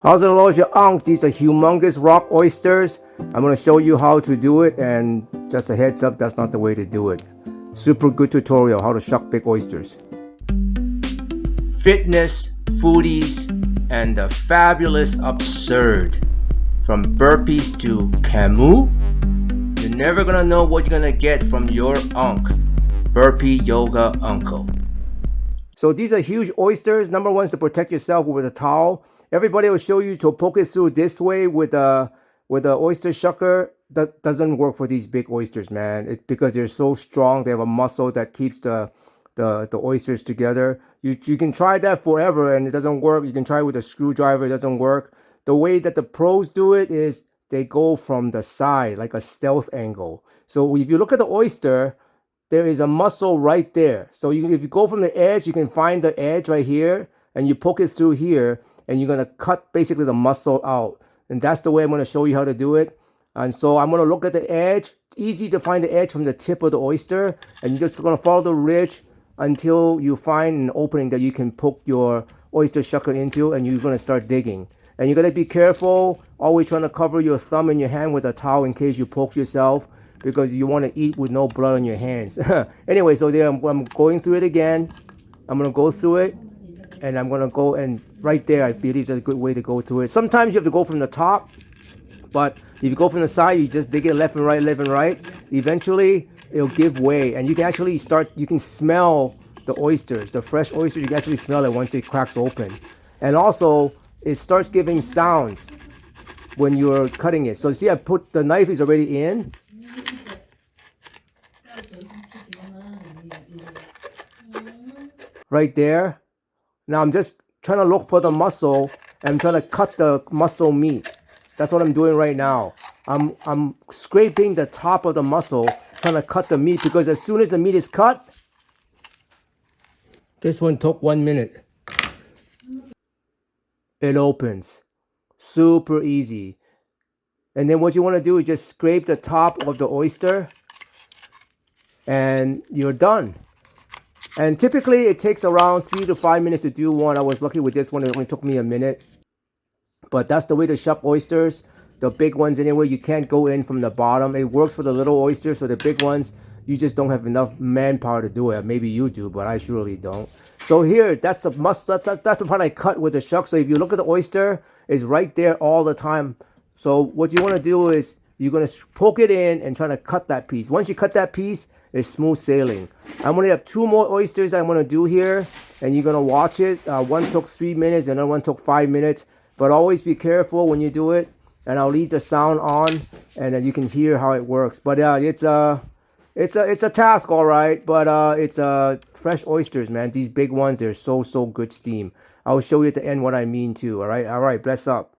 How's it, Lord, your Unc? These are humongous rock oysters. I'm going to show you how to do it, and just a heads up, that's not the way to do it. Super good tutorial, how to shuck big oysters. Fitness, foodies, and the fabulous absurd. From burpees to Camus, you're never going to know what you're going to get from your Unc, BURPEEyoga Uncle. So these are huge oysters. Number one is to protect yourself with a towel. Everybody will show you to poke it through this way with a oyster shucker. That doesn't work for these big oysters, man. It's because they're so strong. They have a muscle that keeps the oysters together. You can try that forever and it doesn't work. You can try it with a screwdriver. It doesn't work. The way that the pros do it is they go from the side like a stealth angle. So if you look at the oyster, there is a muscle right there. So if you go from the edge, you can find the edge right here, and you poke it through here, and you're going to cut basically the muscle out. And that's the way I'm going to show you how to do it. And so I'm going to look at the edge. It's easy to find the edge from the tip of the oyster, and you're just going to follow the ridge until you find an opening that you can poke your oyster shucker into, and you're going to start digging. And you're going to be careful, always trying to cover your thumb and your hand with a towel in case you poke yourself, because you want to eat with no blood on your hands. Anyway, so there I'm going through it again. I'm going to go through it, and I'm going to go, and right there I believe that's a good way to go through it. Sometimes you have to go from the top, but if you go from the side, you just dig it left and right, left and right. Eventually, it'll give way, and you can actually you can smell the oysters, the fresh oysters. You can actually smell it once it cracks open. And also, it starts giving sounds when you're cutting it. So see, I put the knife is already in. Right there. Now I'm just trying to look for the muscle, and I'm trying to cut the muscle meat. That's what I'm doing right now. I'm scraping the top of the muscle, trying to cut the meat, because as soon as the meat is cut, this one took 1 minute. It opens. Super easy. And then what you want to do is just scrape the top of the oyster, and you're done. And typically it takes around 3 to 5 minutes to do one. I was lucky with this one, it only took me a minute. But that's the way to shuck oysters. The big ones anyway, you can't go in from the bottom. It works for the little oysters. For the big ones, you just don't have enough manpower to do it. Maybe you do, but I surely don't. So here, that's the part I cut with the shuck. So if you look at the oyster, it's right there all the time. So what you want to do is you're going to poke it in and try to cut that piece. Once you cut that piece, it's smooth sailing. I'm going to have 2 more oysters I'm going to do here, and you're going to watch it. One took 3 minutes, and another one took 5 minutes. But always be careful when you do it, and I'll leave the sound on, and then you can hear how it works. But it's a task, all right. But it's fresh oysters, man. These big ones, they're so good steam. I'll show you at the end what I mean too. All right. Bless up.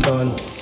done.